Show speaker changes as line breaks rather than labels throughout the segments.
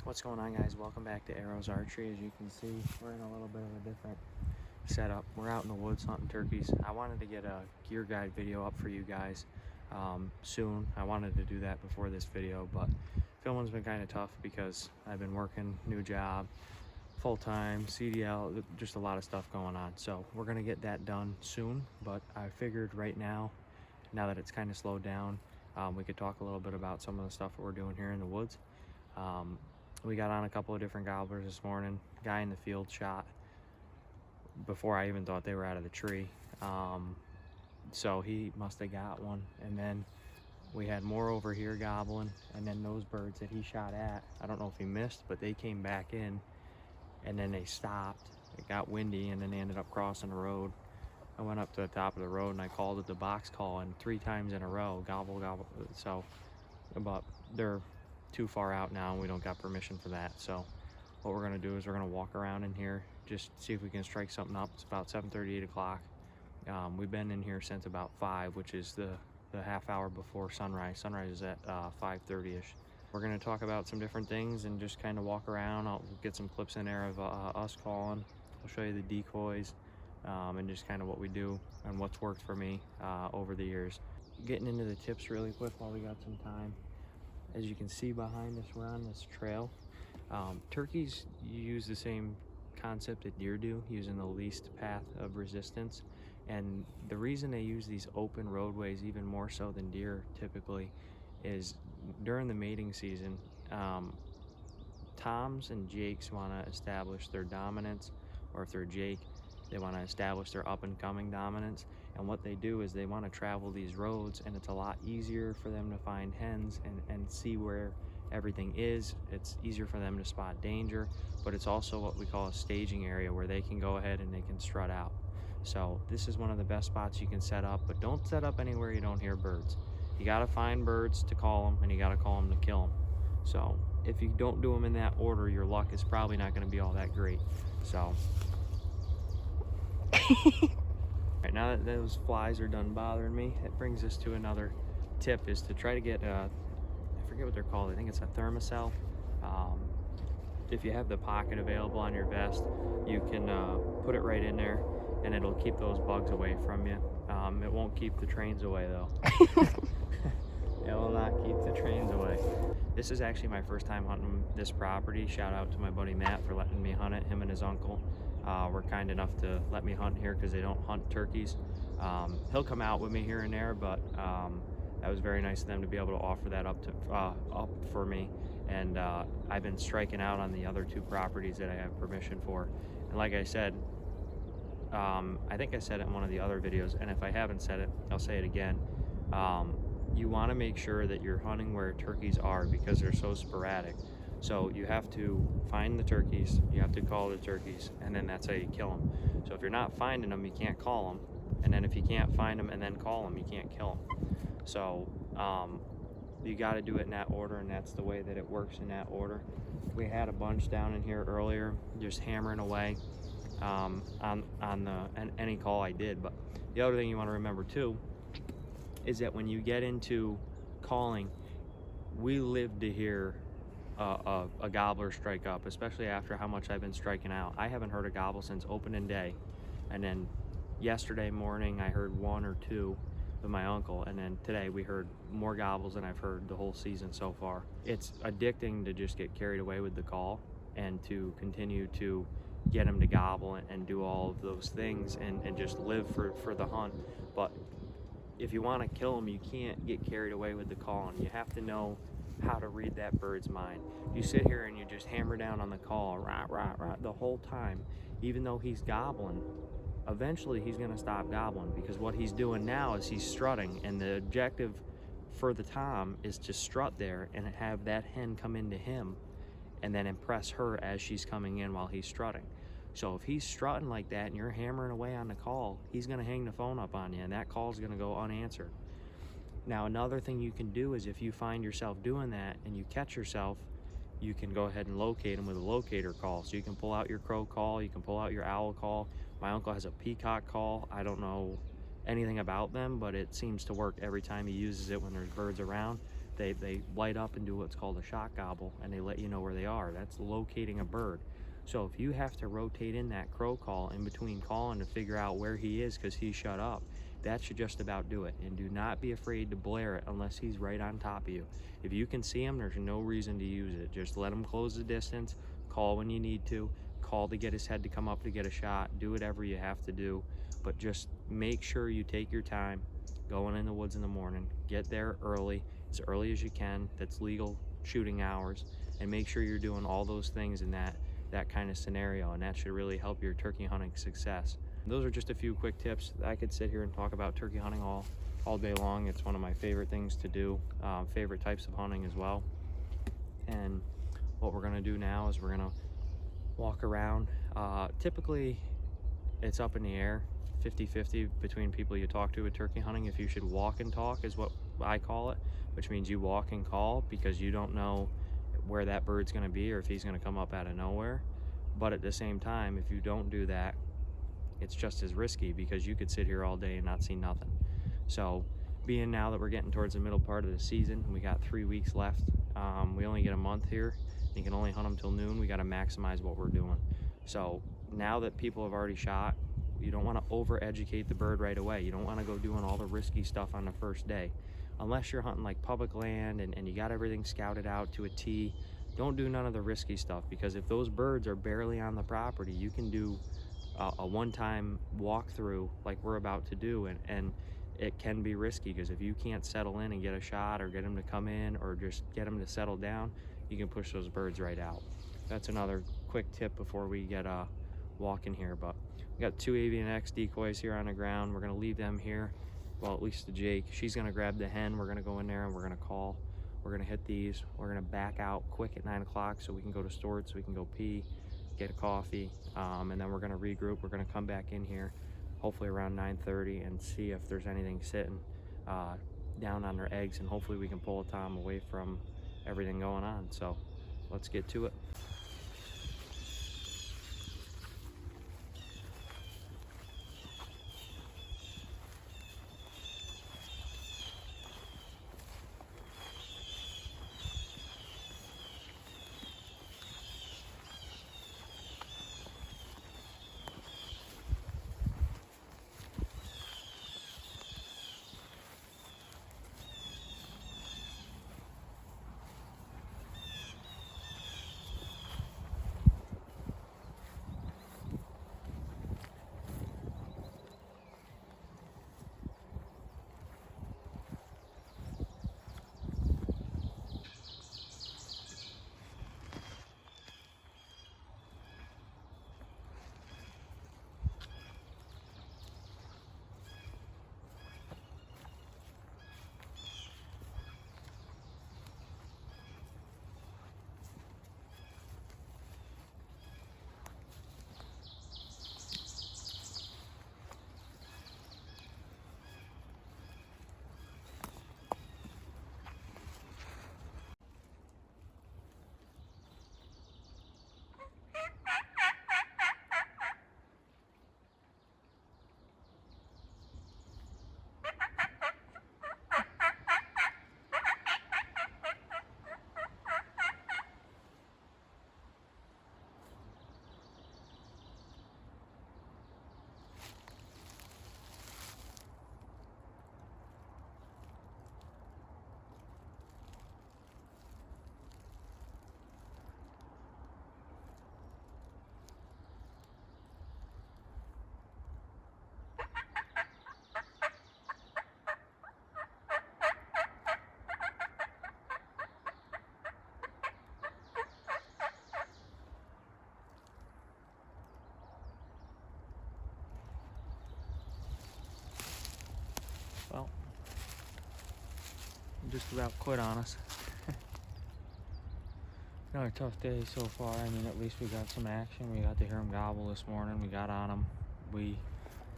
What's going on, guys? Welcome back to AirohzArchery. As you can see, we're in a little bit of a different setup. We're out in the woods hunting turkeys. I wanted to get a gear guide video up for you guys soon. I wanted to do that before this video, but filming's been kind of tough because I've been working, new job, full-time, CDL, just a lot of stuff going on. So we're gonna get that done soon, but I figured right now that it's kind of slowed down, we could talk a little bit about some of the stuff that we're doing here in the woods. We got on a couple of different gobblers this morning. Guy in the field shot before I even thought they were out of the tree. So he must have got one. And then we had more over here gobbling. And then those birds that he shot at, I don't know if he missed, but they came back in and then they stopped. It got windy and then they ended up crossing the road. I went up to the top of the road and I called it the box call, and 3 times in a row, gobble, gobble. So, but they're too far out now and we don't got permission for that. So what we're gonna do is we're gonna walk around in here, just see if we can strike something up. It's about 7:30, 8 o'clock. We've been in here since about 5, which is the half hour before sunrise. Sunrise is at 5:30ish. We're gonna talk about some different things and just kind of walk around. I'll get some clips in there of us calling. I'll show you the decoys and just kind of what we do and what's worked for me over the years. Getting into the tips really quick while we got some time. As you can see behind us, we're on this trail. Turkeys use the same concept that deer do, using the least path of resistance. And the reason they use these open roadways even more so than deer typically is during the mating season, Toms and Jakes want to establish their dominance, or if they're Jake, they want to establish their up and coming dominance. And what they do is they want to travel these roads, and it's a lot easier for them to find hens and see where everything is. It's easier for them to spot danger, but it's also what we call a staging area where they can go ahead and they can strut out. So this is one of the best spots you can set up, but don't set up anywhere you don't hear birds. You got to find birds to call them, and you got to call them to kill them. So if you don't do them in that order, your luck is probably not going to be all that great. So right now that those flies are done bothering me, it brings us to another tip, is to try to get I forget what they're called. I think it's a thermocell. If you have the pocket available on your vest, you can put it right in there and it'll keep those bugs away from you. It won't keep the trains away though. It will not keep the trains away. This is actually my first time hunting this property. Shout out to my buddy Matt for letting me hunt it. Him and his uncle were kind enough to let me hunt here because they don't hunt turkeys. He'll come out with me here and there, but that was very nice of them to be able to offer that up for me. And I've been striking out on the other 2 properties that I have permission for. And like I said, I think I said it in one of the other videos, and if I haven't said it, I'll say it again. You want to make sure that you're hunting where turkeys are because they're so sporadic. So you have to find the turkeys, you have to call the turkeys, and then that's how you kill them. So if you're not finding them, you can't call them. And then if you can't find them and then call them, you can't kill them. So you got to do it in that order, and that's the way that it works, in that order. We had a bunch down in here earlier, just hammering away on any call I did. But the other thing you want to remember too is that when you get into calling, we live to hear a gobbler strike up, especially after how much I've been striking out. I haven't heard a gobble since opening day, and then yesterday morning I heard 1 or 2 with my uncle, and then today we heard more gobbles than I've heard the whole season so far. It's addicting to just get carried away with the call and to continue to get them to gobble and do all of those things and just live for the hunt. But if you want to kill them, you can't get carried away with the call, and you have to know how to read that bird's mind. You sit here and you just hammer down on the call, rah, rah, rah, the whole time, even though he's gobbling. Eventually he's going to stop gobbling, because what he's doing now is he's strutting, and the objective for the tom is to strut there and have that hen come into him and then impress her as she's coming in while he's strutting. So if he's strutting like that and you're hammering away on the call, he's going to hang the phone up on you, and that call is going to go unanswered. Now, another thing you can do is if you find yourself doing that and you catch yourself, you can go ahead and locate them with a locator call. So you can pull out your crow call, you can pull out your owl call. My uncle has a peacock call. I don't know anything about them, but it seems to work every time he uses it when there's birds around. they light up and do what's called a shot gobble, and they let you know where they are. That's locating a bird. So if you have to rotate in that crow call in between calling to figure out where he is because he's shut up, that should just about do it. And do not be afraid to blare it unless he's right on top of you. If you can see him, there's no reason to use it. Just let him close the distance, call when you need to, call to get his head to come up to get a shot, do whatever you have to do. But just make sure you take your time going in the woods in the morning. Get there early as you can. That's legal shooting hours, and make sure you're doing all those things in that kind of scenario, and that should really help your turkey hunting success. Those are just a few quick tips. I could sit here and talk about turkey hunting all day long. It's one of my favorite things to do, favorite types of hunting as well. And what we're gonna do now is we're gonna walk around. Typically it's up in the air, 50-50 between people you talk to with turkey hunting. If you should walk and talk is what I call it, which means you walk and call because you don't know where that bird's going to be or if he's going to come up out of nowhere. But at the same time, if you don't do that, it's just as risky because you could sit here all day and not see nothing. So being now that we're getting towards the middle part of the season, we got 3 weeks left. We only get a month here. You can only hunt them till noon. We got to maximize what we're doing. So now that people have already shot, you don't want to over educate the bird right away. You don't want to go doing all the risky stuff on the first day. Unless you're hunting like public land and you got everything scouted out to a T, don't do none of the risky stuff, because if those birds are barely on the property, you can do a one-time walkthrough like we're about to do, and it can be risky because if you can't settle in and get a shot or get them to come in or just get them to settle down, you can push those birds right out. That's another quick tip before we get walking here. But we got 2 Avian X decoys here on the ground. We're gonna leave them here. Well, at least to Jake. She's gonna grab the hen. We're gonna go in there and we're gonna call. We're gonna hit these. We're gonna back out quick at 9 o'clock so we can go to storage, so we can go pee, get a coffee, and then we're gonna regroup. We're gonna come back in here, hopefully around 9:30, and see if there's anything sitting down on their eggs, and hopefully we can pull a tom away from everything going on. So let's get to it. Well, just about quit on us. Another tough day so far. I mean, at least we got some action. We got to hear them gobble this morning. We got on them. We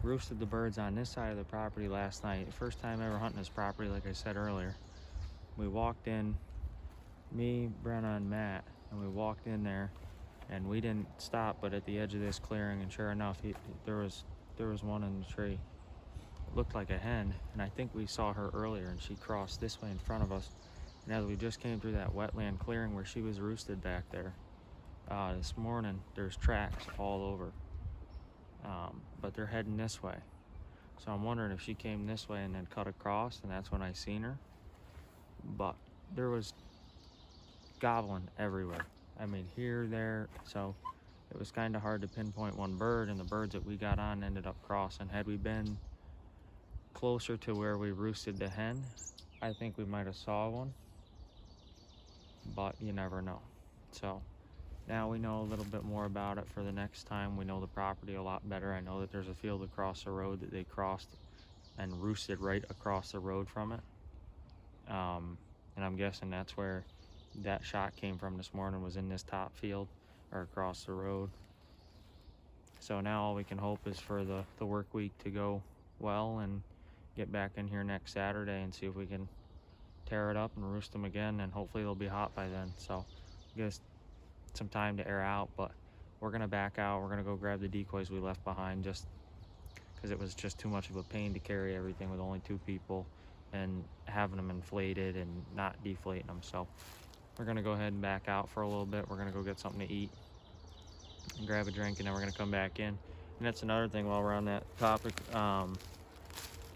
roosted the birds on this side of the property last night. First time ever hunting this property, like I said earlier. We walked in, me, Brenna, and Matt, and we walked in there, and we didn't stop but at the edge of this clearing, and sure enough, there was one in the tree. It looked like a hen, and I think we saw her earlier, and she crossed this way in front of us And as we just came through that wetland clearing where she was roosted back there, this morning there's tracks all over, but they're heading this way. So I'm wondering if she came this way and then cut across, and that's when I seen her. But there was gobbling everywhere. I mean, here, there. So it was kind of hard to pinpoint one bird, and the birds that we got on ended up crossing. Had we been closer to where we roosted the hen, I think we might have saw one, but you never know. So now we know a little bit more about it for the next time. We know the property a lot better. I know that there's a field across the road that they crossed and roosted right across the road from it. And I'm guessing that's where that shot came from this morning, was in this top field or across the road. So now all we can hope is for the work week to go well and get back in here next Saturday and see if we can tear it up and roost them again, and hopefully they'll be hot by then. So I guess some time to air out, but we're gonna back out. We're gonna go grab the decoys we left behind, just because it was just too much of a pain to carry everything with only 2 people and having them inflated and not deflating them. So we're gonna go ahead and back out for a little bit. We're gonna go get something to eat and grab a drink, and then we're gonna come back in. And that's another thing while we're on that topic,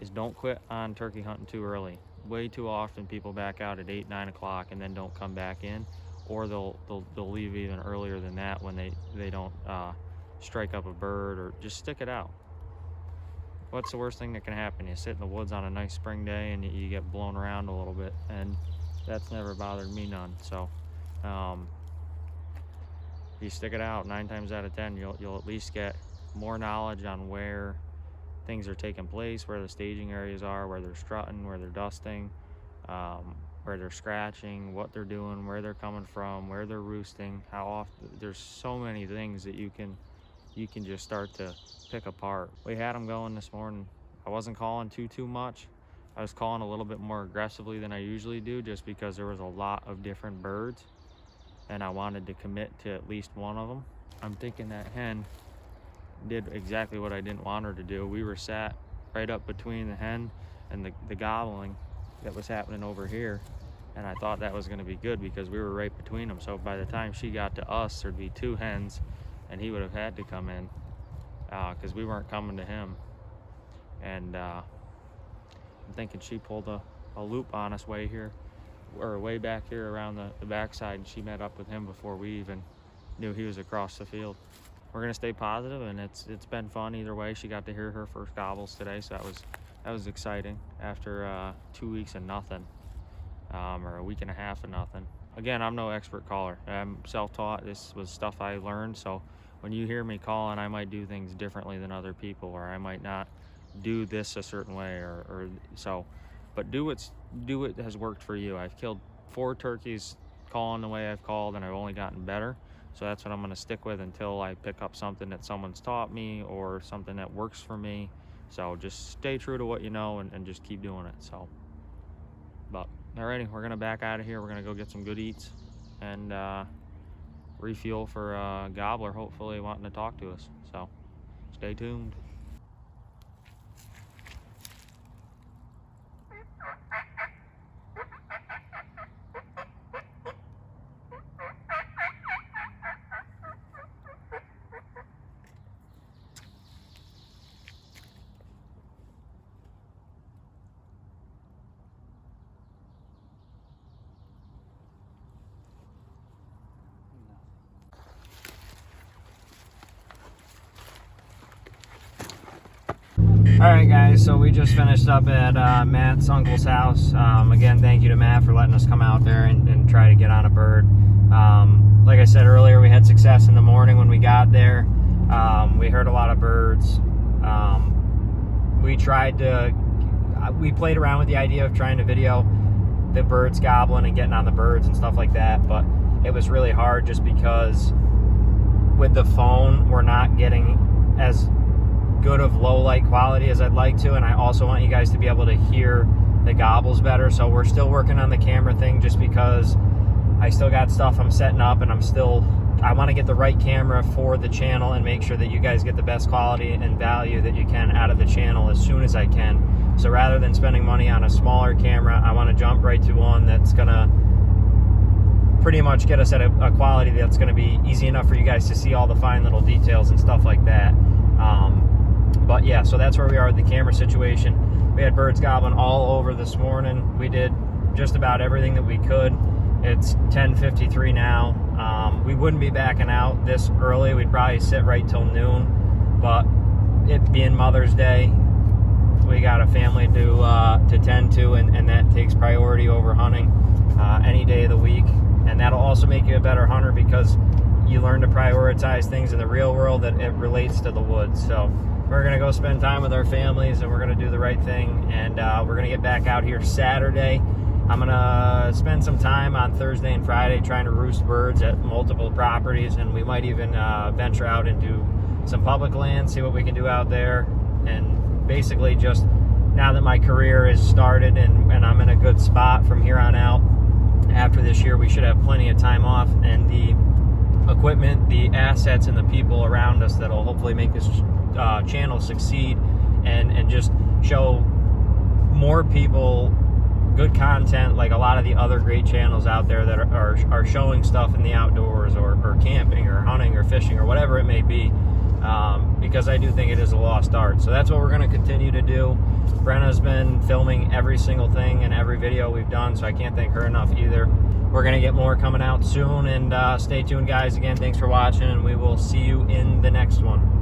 is don't quit on turkey hunting too early. Way too often people back out at 8, 9 o'clock and then don't come back in, or they'll leave even earlier than that when they don't strike up a bird, or just stick it out. What's the worst thing that can happen? You sit in the woods on a nice spring day and you get blown around a little bit, and that's never bothered me none. So you stick it out, 9 times out of 10 you'll at least get more knowledge on where things are taking place, where the staging areas are, where they're strutting, where they're dusting, where they're scratching, what they're doing, where they're coming from, where they're roosting, how often. There's so many things that you can just start to pick apart. We had them going this morning. I wasn't calling too much. I was calling a little bit more aggressively than I usually do, just because there was a lot of different birds and I wanted to commit to at least one of them. I'm thinking that hen did exactly what I didn't want her to do. We were sat right up between the hen and the gobbling that was happening over here, and I thought that was going to be good because we were right between them. So by the time she got to us, there'd be 2 hens and he would have had to come in because we weren't coming to him. And I'm thinking she pulled a loop on us way back here around the backside, and she met up with him before we even knew he was across the field. We're gonna stay positive, and it's been fun either way. She got to hear her first gobbles today, so that was exciting after 2 weeks of nothing, or a week and a half of nothing. Again, I'm no expert caller. I'm self-taught. This was stuff I learned. So when you hear me calling, I might do things differently than other people, or I might not do this a certain way, or so. But do what has worked for you. I've killed 4 turkeys calling the way I've called, and I've only gotten better. So that's what I'm going to stick with until I pick up something that someone's taught me or something that works for me. So just stay true to what you know and just keep doing it. So, but alrighty, we're going to back out of here. We're going to go get some good eats and refuel for Gobbler, hopefully wanting to talk to us. So stay tuned. All right, guys, so we just finished up at Matt's uncle's house. Again, thank you to Matt for letting us come out there and try to get on a bird. Like I said earlier, we had success in the morning when we got there. We heard a lot of birds. We played around with the idea of trying to video the birds gobbling and getting on the birds and stuff like that, but it was really hard just because with the phone, we're not getting as good of low light quality as I'd like to, and I also want you guys to be able to hear the gobbles better. So we're still working on the camera thing just because I still got stuff I'm setting up, and I want to get the right camera for the channel and make sure that you guys get the best quality and value that you can out of the channel as soon as I can. So rather than spending money on a smaller camera, I want to jump right to one that's gonna pretty much get us at a quality that's gonna be easy enough for you guys to see all the fine little details and stuff like that. But yeah, so that's where we are with the camera situation. We had birds gobbling all over this morning. We did just about everything that we could. It's 10:53 now. We wouldn't be backing out this early. We'd probably sit right till noon, but it being Mother's Day, we got a family to tend to, and that takes priority over hunting any day of the week. And that'll also make you a better hunter because you learn to prioritize things in the real world that it relates to the woods. So we're gonna go spend time with our families, and we're gonna do the right thing, and we're gonna get back out here Saturday. I'm gonna spend some time on Thursday and Friday trying to roost birds at multiple properties, and we might even venture out into some public land, see what we can do out there. And basically, just now that my career is started and I'm in a good spot from here on out, after this year we should have plenty of time off, and the equipment, the assets, and the people around us that'll hopefully make this channel succeed and just show more people good content, like a lot of the other great channels out there that are showing stuff in the outdoors, or camping, or hunting, or fishing, or whatever it may be, because I do think it is a lost art. So that's what we're going to continue to do. Brenna's been filming every single thing in every video we've done, so I can't thank her enough either. We're going to get more coming out soon, and stay tuned, guys. Again, thanks for watching, and we will see you in the next one.